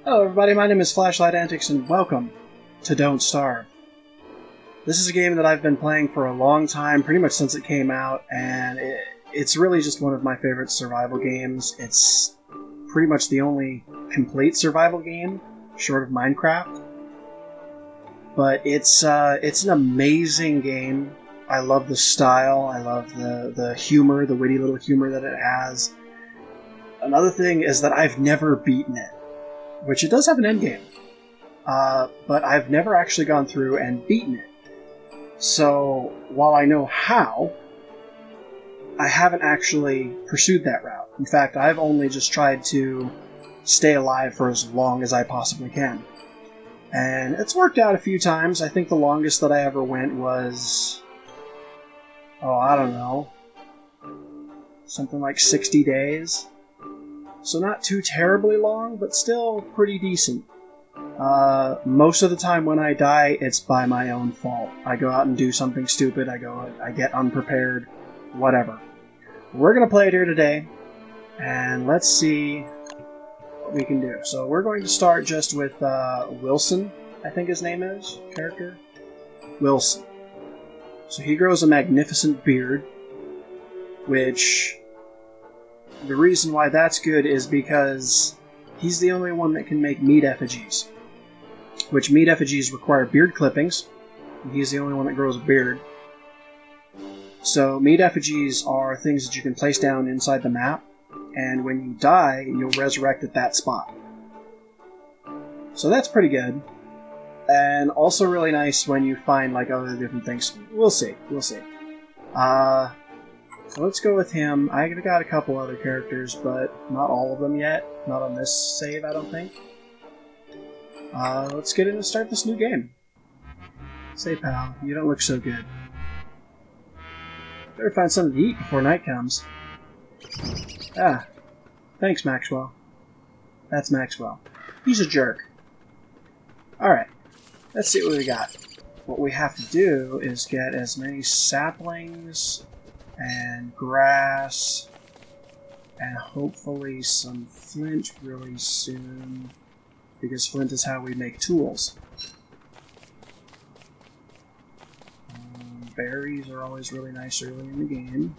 Hello everybody, my name is Flashlight Antics and welcome to Don't Starve. This is a game that I've been playing for a long time, pretty much since it came out, and it's really just one of my favorite survival games. It's pretty much the only complete survival game, short of Minecraft. But it's an amazing game. I love the style, I love the humor, the witty little humor that it has. Another thing is that I've never beaten it, which it does have an endgame, but I've never actually gone through and beaten it. So, while I know how, I haven't actually pursued that route. In fact, I've only just tried to stay alive for as long as I possibly can. And it's worked out a few times. I think the longest that I ever went was... I don't know. Something like 60 days. So not too terribly long, but still pretty decent. Most of the time when I die, it's by my own fault. I go out and do something stupid, I get unprepared, whatever. We're going to play it here today, and let's see what we can do. So we're going to start just with Wilson, I think his name is, character. Wilson. So he grows a magnificent beard, which... the reason why that's good is because he's the only one that can make meat effigies. Which meat effigies require beard clippings, and he's the only one that grows a beard. So meat effigies are things that you can place down inside the map, and when you die, you'll resurrect at that spot. So that's pretty good. And also really nice when you find like other different things. We'll see. So let's go with him. I got a couple other characters, but not all of them yet. Not on this save, I don't think. Let's get in and start this new game. Say, pal, you don't look so good. Better find something to eat before night comes. Ah, thanks, Maxwell. That's Maxwell. He's a jerk. Alright, let's see what we got. What we have to do is get as many saplings and grass, and hopefully some flint really soon, because flint is how we make tools. Berries are always really nice early in the game,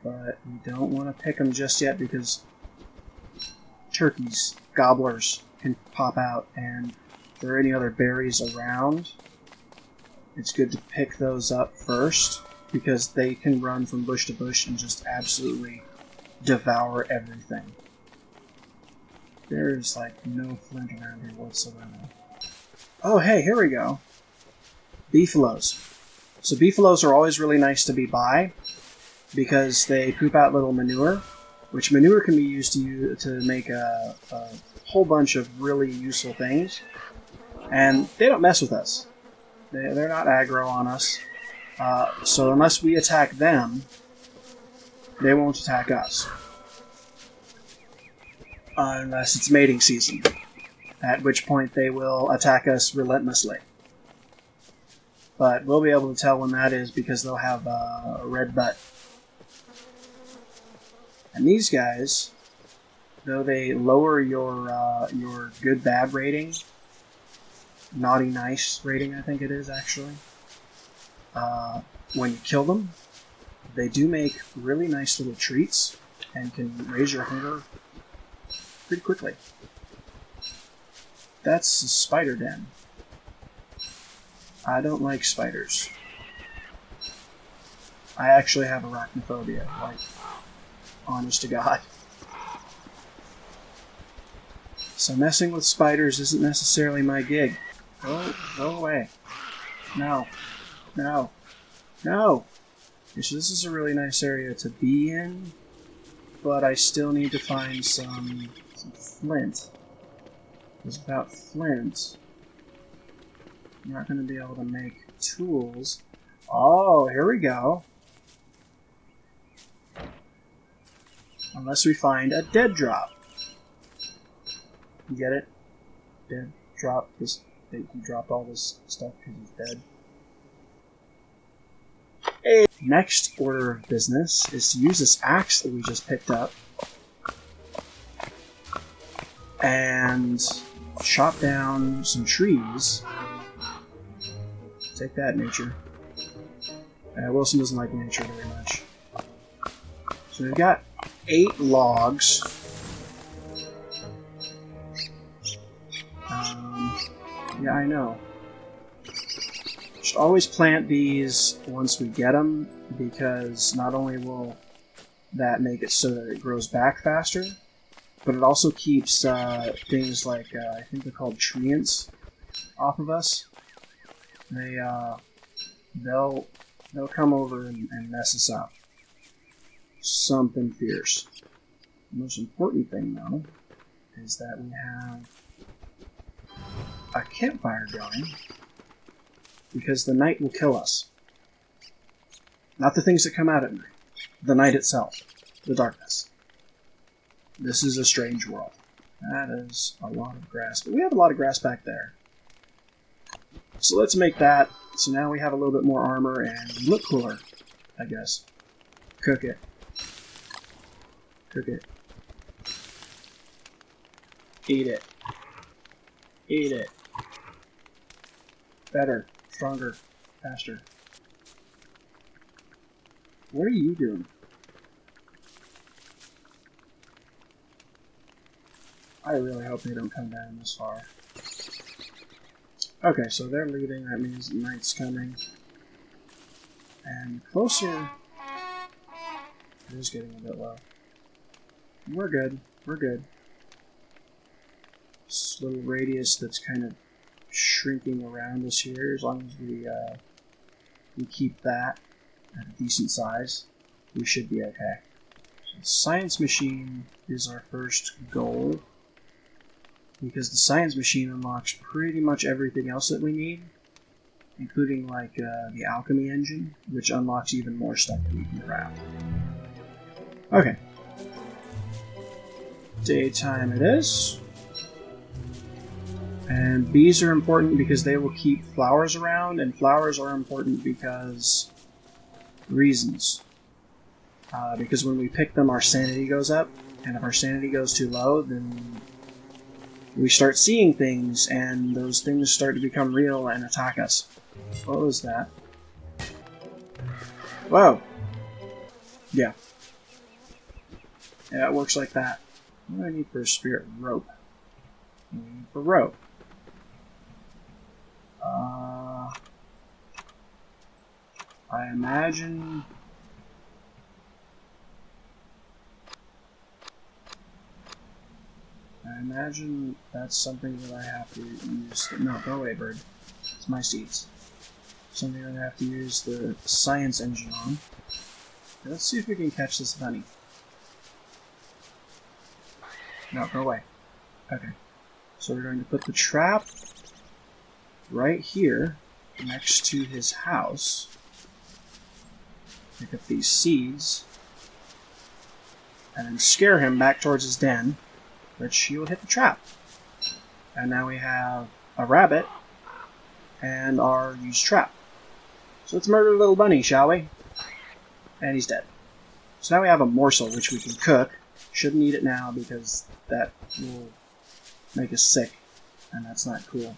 but we don't want to pick them just yet because turkeys, gobblers, can pop out, and if there are any other berries around, it's good to pick those up first, because they can run from bush to bush and just absolutely devour everything. There's like no flint around here whatsoever. Oh hey, here we go. Beefaloes. So beefaloes are always really nice to be by, because they poop out little manure, which manure can be used to make a whole bunch of really useful things. And they don't mess with us. They're not aggro on us. So unless we attack them, they won't attack us. Unless it's mating season, at which point they will attack us relentlessly. But we'll be able to tell when that is because they'll have a red butt. And these guys, though they lower your good-bad rating, naughty-nice rating I think it is actually, when you kill them, they do make really nice little treats and can raise your hunger pretty quickly. That's a spider den. I don't like spiders. I actually have arachnophobia, like, honest to God. So messing with spiders isn't necessarily my gig. Go away. No. This is a really nice area to be in, but I still need to find some flint. Because without flint, I'm not going to be able to make tools. Oh, here we go. Unless we find a dead drop. You get it? Dead drop, because he dropped all this stuff because he's dead. Next order of business is to use this axe that we just picked up and chop down some trees. Take that, nature. Wilson doesn't like nature very much. So we've got 8 logs. Yeah, I know. Should always plant these once we get them, because not only will that make it so that it grows back faster, but it also keeps things like, I think they're called treants, off of us. They'll come over and mess us up. Something fierce. The most important thing, though, is that we have a campfire going, because the night will kill us. Not the things that come out at night. The night itself. The darkness. This is a strange world. That is a lot of grass. But we have a lot of grass back there. So let's make that. So now we have a little bit more armor and look cooler, I guess. Cook it. Cook it. Eat it. Eat it. Better. Stronger. Faster. What are you doing? I really hope they don't come down this far. Okay, so they're leaving. That means the night's coming. And closer... It is getting a bit low. We're good. We're good. This little radius that's kind of shrinking around us here, as long as we keep that at a decent size, we should be okay. So the science machine is our first goal, because the science machine unlocks pretty much everything else that we need, including like the alchemy engine, which unlocks even more stuff that we can craft. Okay. Daytime it is. And bees are important because they will keep flowers around, and flowers are important because... reasons. Because when we pick them, our sanity goes up, and if our sanity goes too low, then we start seeing things, and those things start to become real and attack us. What was that? Whoa! Yeah. Yeah, it works like that. What do I need for a spirit? Rope. I need for rope. I imagine that's something that I have to use. No, go away, bird. It's my seeds. Something that I have to use the science engine on. Let's see if we can catch this bunny. No, go away. Okay. So we're going to put the trap right here next to his house. Pick up these seeds. And then scare him back towards his den, which he will hit the trap. And now we have a rabbit and our used trap. So let's murder the little bunny, shall we? And he's dead. So now we have a morsel which we can cook. Shouldn't eat it now because that will make us sick, and that's not cool.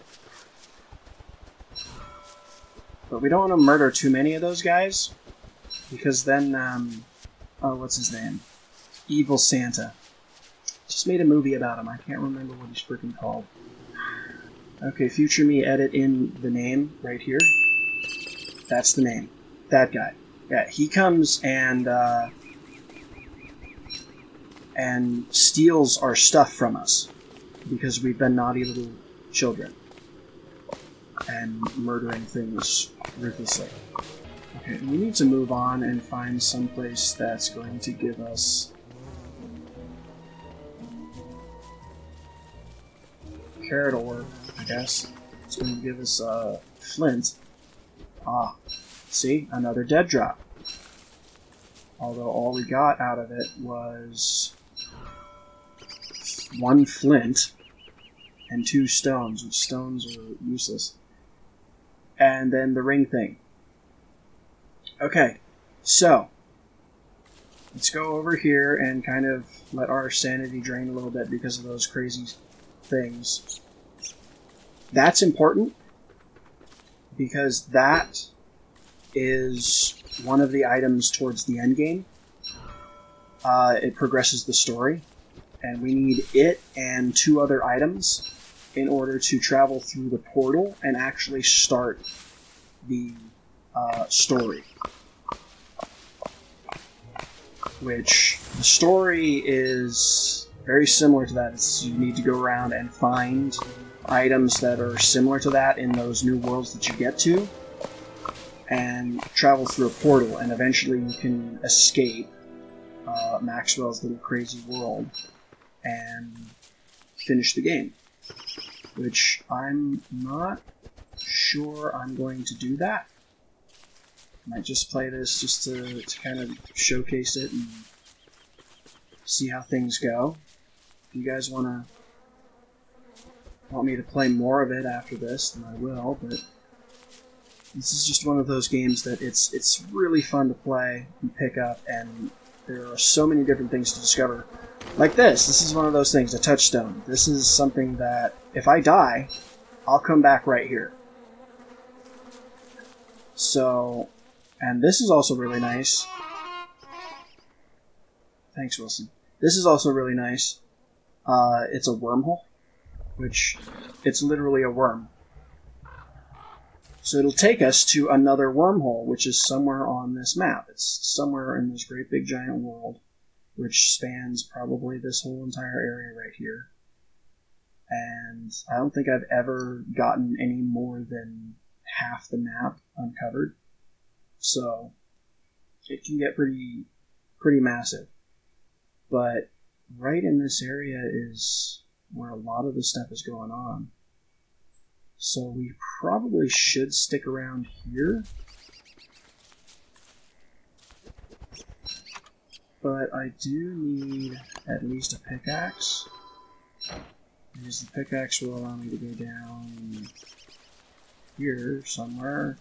But we don't want to murder too many of those guys, because then, what's his name? Evil Santa. Just made a movie about him. I can't remember what he's freaking called. Okay, future me, edit in the name right here. That's the name. That guy. Yeah, he comes and steals our stuff from us because we've been naughty little children and murdering things ruthlessly. Okay, we need to move on and find someplace that's going to give us carrot ore, I guess. It's going to give us flint. Ah, see? Another dead drop. Although all we got out of it was 1 flint and 2 stones, which stones are useless. And then the ring thing. Okay, so let's go over here and kind of let our sanity drain a little bit because of those crazy things. That's important because that is one of the items towards the end game. It progresses the story, and we need it and 2 other items in order to travel through the portal and actually start the story. Which, the story is very similar to that. You need to go around and find items that are similar to that in those new worlds that you get to, and travel through a portal, and eventually you can escape Maxwell's little crazy world and finish the game. Which I'm not sure I'm going to do that. I might just play this just to kind of showcase it and see how things go. If you guys want me to play more of it after this, then I will, but this is just one of those games that it's really fun to play and pick up, and there are so many different things to discover. Like this is one of those things, a touchstone. This is something that, if I die, I'll come back right here. So, and this is also really nice. Thanks, Wilson. This is also really nice. It's a wormhole, which it's literally a worm. So it'll take us to another wormhole, which is somewhere on this map. It's somewhere in this great big giant world, which spans probably this whole entire area right here. And I don't think I've ever gotten any more than half the map uncovered. So it can get pretty massive. But right in this area is where a lot of the stuff is going on. So we probably should stick around here. But I do need at least a pickaxe, because the pickaxe will allow me to go down here somewhere-ish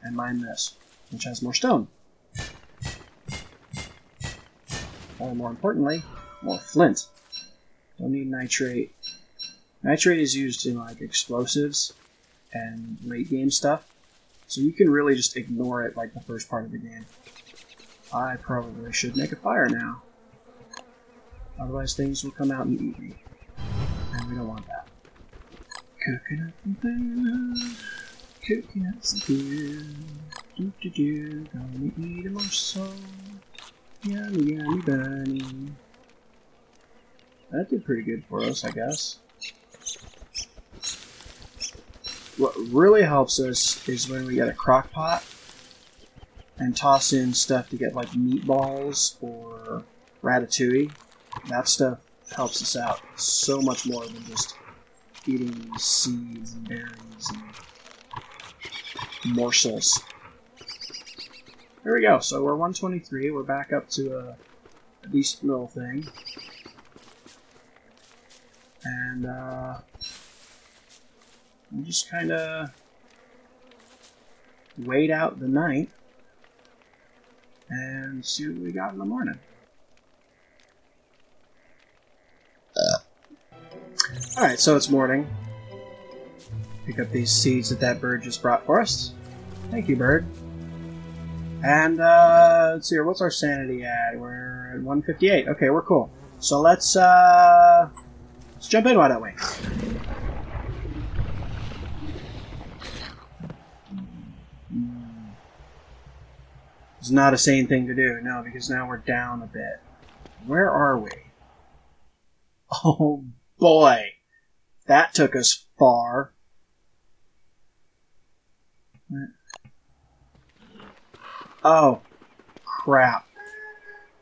and mine this, which has more stone. Or more importantly, more flint. Don't need nitrate. Nitrate is used in like explosives and late game stuff, so you can really just ignore it like the first part of the game. I probably should make a fire now. Otherwise things will come out and eat me. And we don't want that. Cooking up and food. Cooking up some food. Do-do-do. Gonna eat a morsel. Yummy, yummy bunny. That did pretty good for us, I guess. What really helps us is when we get a crock pot and toss in stuff to get like meatballs or ratatouille. That stuff helps us out so much more than just eating seeds and berries and morsels. There we go. So we're 123. We're back up to a decent little thing. And we'll just kind of wait out the night and see what we got in the morning. Alright, so it's morning. Pick up these seeds that bird just brought for us. Thank you, bird. And let's see here, what's our sanity at? We're at 158. Okay, we're cool. So let's jump in, why don't we? It's not a sane thing to do, no, because now we're down a bit. Where are we? Oh boy! That took us far. Oh, crap.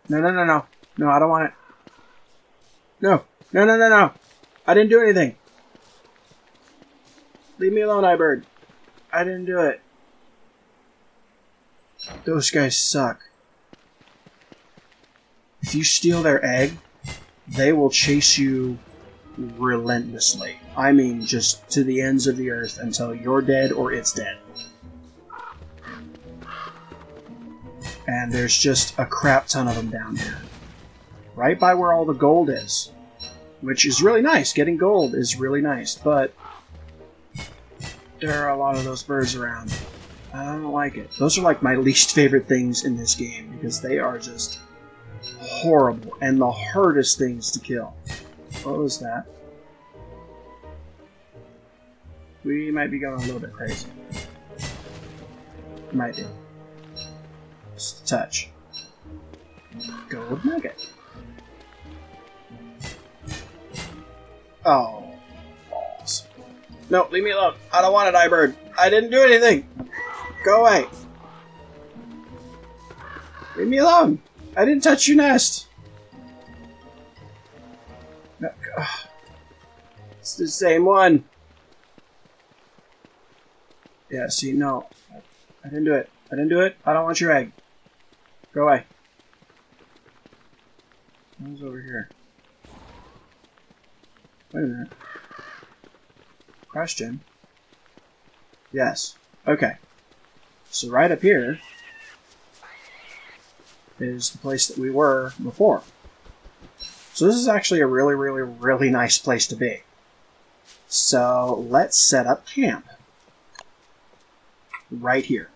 No. No, I don't want it. No. I didn't do anything. Leave me alone, iBird. I didn't do it. Those guys suck. If you steal their egg, they will chase you relentlessly. I mean, just to the ends of the earth until you're dead or it's dead. And there's just a crap ton of them down here. Right by where all the gold is. which is really nice. Getting gold is really nice, but there are a lot of those birds around. I don't like it. Those are like my least favorite things in this game because they are just horrible and the hardest things to kill. What was that? We might be going a little bit crazy. Might be. Just a touch. Gold nugget. Oh. Balls. No, leave me alone. I don't want it, iBird. I didn't do anything. Go away. Leave me alone. I didn't touch your nest. No, it's the same one. Yeah, see, no. I didn't do it. I didn't do it. I don't want your egg. Go away. Who's over here? Wait a minute. Question. Yes. Okay. So right up here is the place that we were before. So this is actually a really, really, really nice place to be. So let's set up camp. Right here.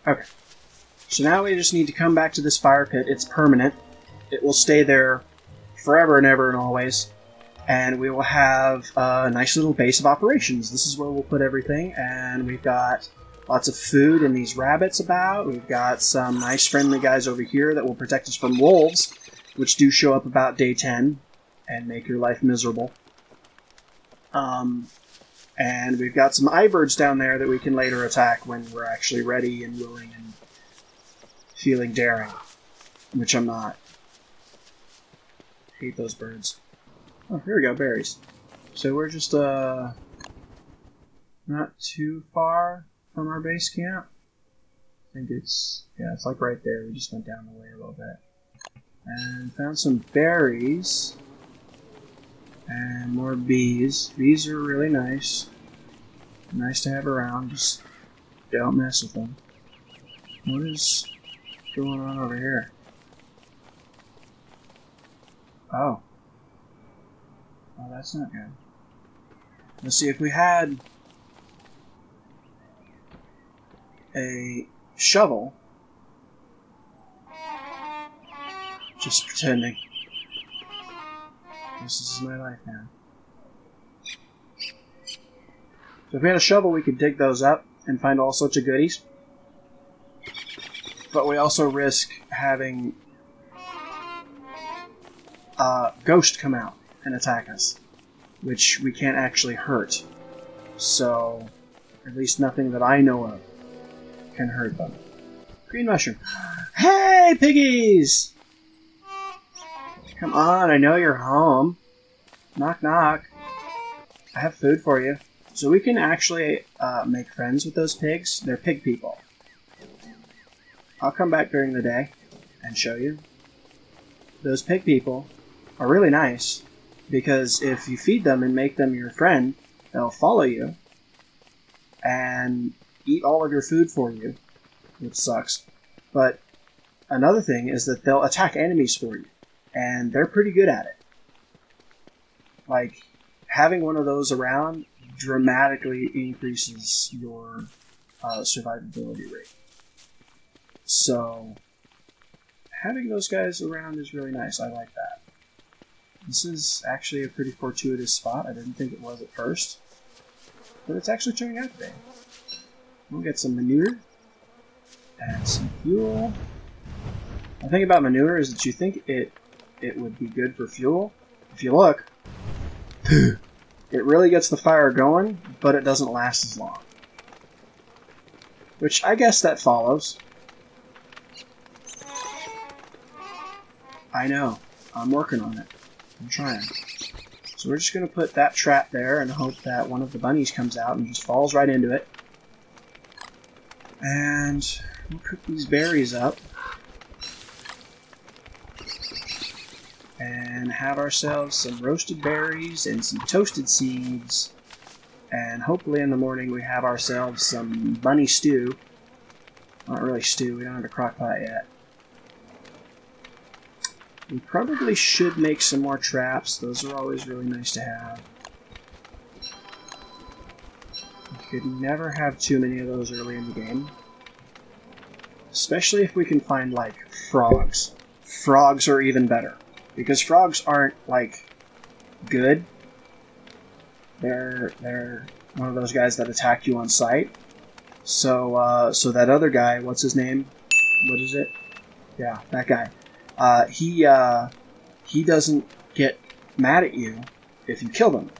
Okay. So now we just need to come back to this fire pit. It's permanent. It will stay there forever and ever and always. And we will have a nice little base of operations. This is where we'll put everything. And we've got lots of food and these rabbits about. We've got some nice friendly guys over here that will protect us from wolves, which do show up about day 10 and make your life miserable. And we've got some iBirds down there that we can later attack when we're actually ready and willing and feeling daring, which I'm not. Hate those birds. Oh, here we go, berries. So we're just not too far from our base camp. I think it's like right there. We just went down the way a little bit. And found some berries. And more bees. Bees are really nice. Nice to have around. Just don't mess with them. What is going on over here? Oh. Oh, that's not good. Let's see, if we had a shovel. Just pretending. This is my life now. So if we had a shovel, we could dig those up and find all sorts of goodies. But we also risk having a ghost come out and attack us, which we can't actually hurt. So, at least nothing that I know of can hurt them. Green mushroom. Hey, piggies! Come on, I know you're home. Knock, knock. I have food for you. So we can actually make friends with those pigs. They're pig people. I'll come back during the day and show you. Those pig people are really nice because if you feed them and make them your friend, they'll follow you and eat all of your food for you, which sucks. But another thing is that they'll attack enemies for you, and they're pretty good at it. Like, having one of those around dramatically increases your survivability rate. So, having those guys around is really nice. I like that. This is actually a pretty fortuitous spot. I didn't think it was at first, but it's actually turning out today. We'll get some manure and some fuel. The thing about manure is that you think it would be good for fuel. If you look, it really gets the fire going, but it doesn't last as long. Which I guess that follows. I know. I'm working on it. I'm trying. So we're just going to put that trap there and hope that one of the bunnies comes out and just falls right into it. And we'll cook these berries up. And have ourselves some roasted berries and some toasted seeds. And hopefully in the morning we have ourselves some bunny stew. Not really stew, we don't have a crock pot yet. We probably should make some more traps. Those are always really nice to have. You could never have too many of those early in the game. Especially if we can find, like, frogs. Frogs are even better. Because frogs aren't, like, good. They're one of those guys that attack you on sight. So, so that other guy, what's his name? What is it? Yeah, that guy. He doesn't get mad at you if you kill them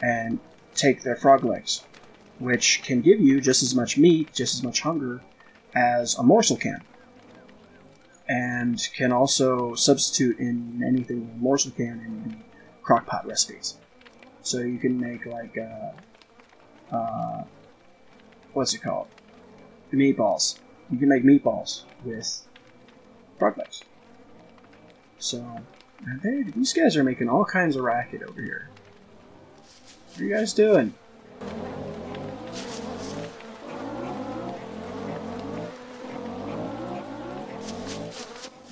and take their frog legs, which can give you just as much meat, just as much hunger as a morsel can, and can also substitute in anything a morsel can in the crockpot recipes. So you can make like what's it called? Meatballs. You can make meatballs with frog legs. So, these guys are making all kinds of racket over here. What are you guys doing?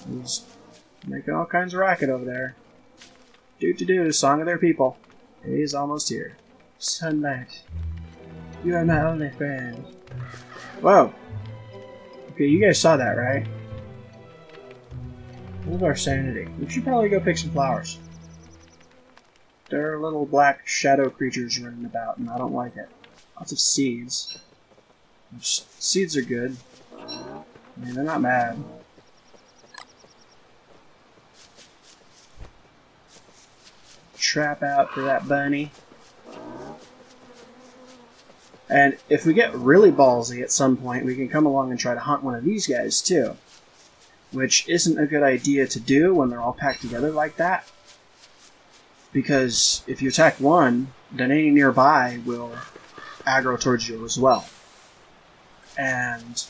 He's making all kinds of racket over there. Do, song of their people. He's almost here. Sunlight, you are my only friend. Whoa. Okay, you guys saw that, right? What our sanity? We should probably go pick some flowers. There are little black shadow creatures running about, and I don't like it. Lots of seeds. Seeds are good. I mean, they're not bad. Trap out for that bunny. And if we get really ballsy at some point, we can come along and try to hunt one of these guys too. Which isn't a good idea to do when they're all packed together like that. Because if you attack one, then any nearby will aggro towards you as well. And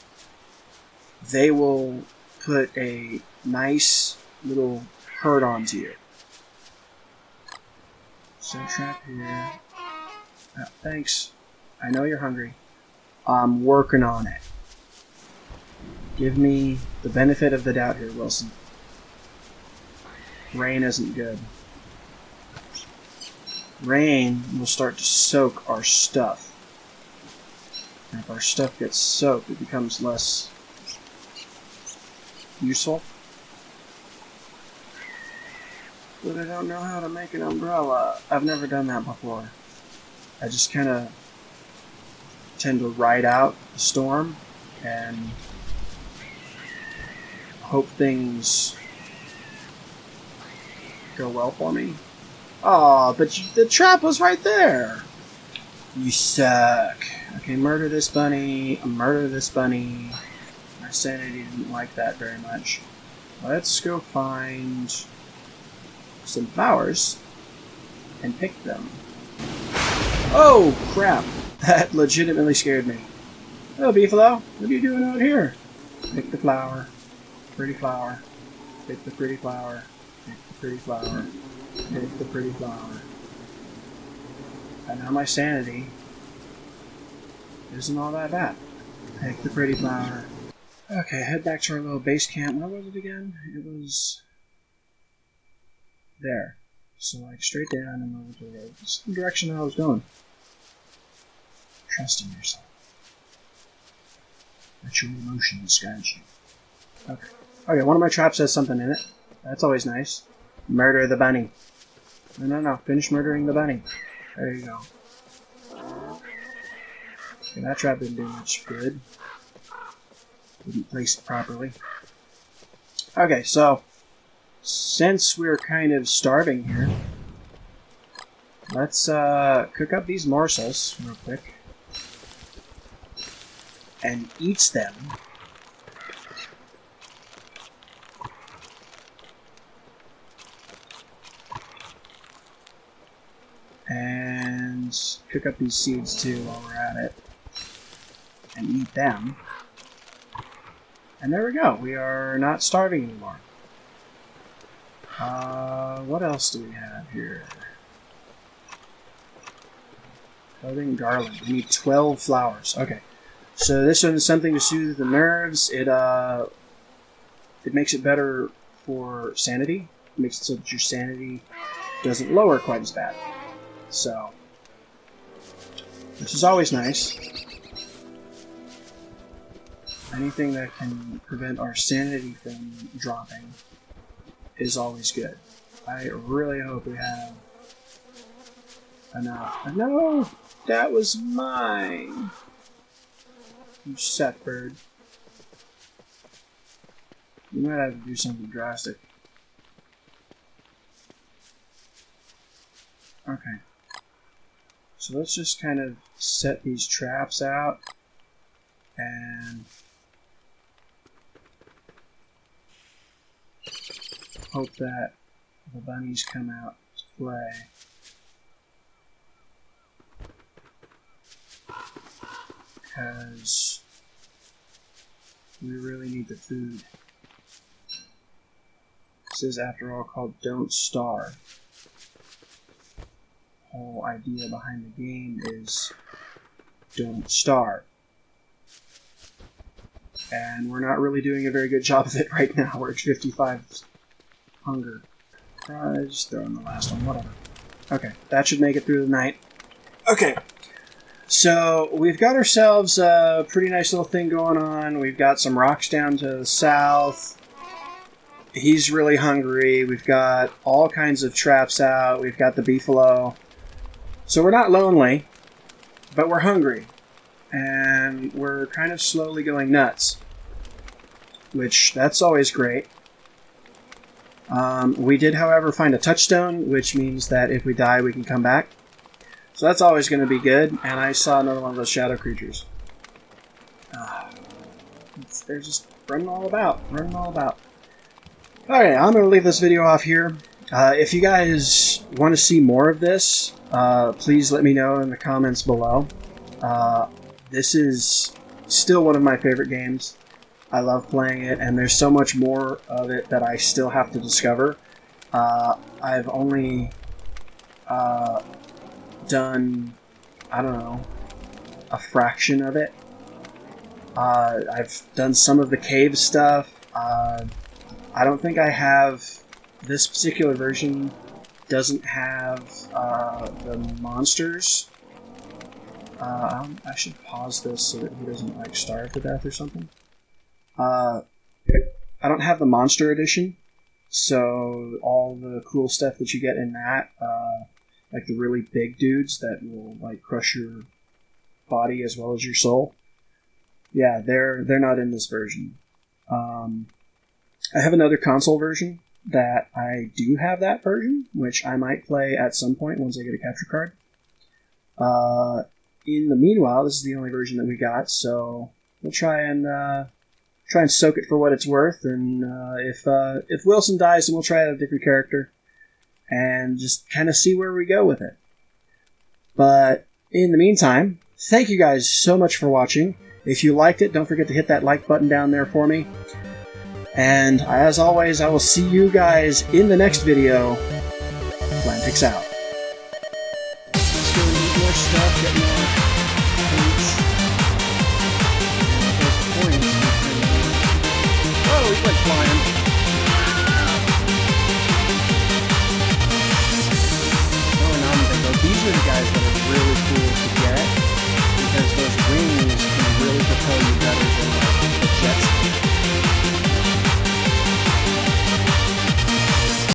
they will put a nice little hurt onto you. So trap here. Thanks. I know you're hungry. I'm working on it. Give me the benefit of the doubt here, Wilson. Rain isn't good. Rain will start to soak our stuff. And if our stuff gets soaked, it becomes less useful. But I don't know how to make an umbrella. I've never done that before. I just kind of tend to ride out the storm and hope things go well for me. Aw, but the trap was right there! You suck. Okay, murder this bunny. Murder this bunny. My sanity didn't like that very much. Let's go find some flowers and pick them. Oh, crap. That legitimately scared me. Hello, Beefalo. What are you doing out here? Pick the flower. Pretty flower. Pick the pretty flower. Pick the pretty flower. Pick the pretty flower. And now my sanity isn't all that bad. Pick the pretty flower. Okay, head back to our little base camp. Where was it again? It was there. So like straight down and over to the road. This is the direction I was going. Trust in yourself. Let your emotions guide you. Okay. Okay, one of my traps has something in it. That's always nice. Murder the bunny. No. Finish murdering the bunny. There you go. Okay, that trap didn't do much good. Didn't place it properly. Okay, so since we're kind of starving here, let's cook up these morsels real quick and eat them. And cook up these seeds too while we're at it. And eat them. And there we go. We are not starving anymore. What else do we have here? Clothing garland. We need 12 flowers. Okay. So this one is something to soothe the nerves. It makes it better for sanity. It makes it so that your sanity doesn't lower quite as bad. So, which is always nice. Anything that can prevent our sanity from dropping is always good. I really hope we have enough. No! That was mine! You set bird. You might have to do something drastic. Okay. So let's just kind of set these traps out and hope that the bunnies come out to play. Because we really need the food. This is, after all, called Don't Starve. The whole idea behind the game is don't starve. And we're not really doing a very good job of it right now. We're at 55 hunger. Just throw in the last one, whatever. Okay, that should make it through the night. Okay, so we've got ourselves a pretty nice little thing going on. We've got some rocks down to the south. He's really hungry. We've got all kinds of traps out. We've got the beefalo. So we're not lonely, but we're hungry. And we're kind of slowly going nuts. Which, that's always great. We did, however, find a touchstone, which means that if we die, we can come back. So that's always going to be good. And I saw another one of those shadow creatures. They're just running all about. Okay, I'm going to leave this video off here. If you guys want to see more of this, please let me know in the comments below. This is still one of my favorite games. I love playing it, and there's so much more of it that I still have to discover. I've only done, I don't know, a fraction of it. I've done some of the cave stuff. I don't think I have... This particular version doesn't have the monsters. I should pause this so that he doesn't like starve to death or something. I don't have the monster edition, so all the cool stuff that you get in that, like the really big dudes that will like crush your body as well as your soul, yeah, they're not in this version. I have another console version that I do have that version, which I might play at some point once I get a capture card. In the meanwhile, this is the only version that we got, so we'll try and soak it for what it's worth. And if Wilson dies, then we'll try out a different character and just kind of see where we go with it. But in the meantime, thank you guys so much for watching. If you liked it, don't forget to hit that like button down there for me. And as always, I will see you guys in the next video. Antics out. Let's go eat more stuff, get more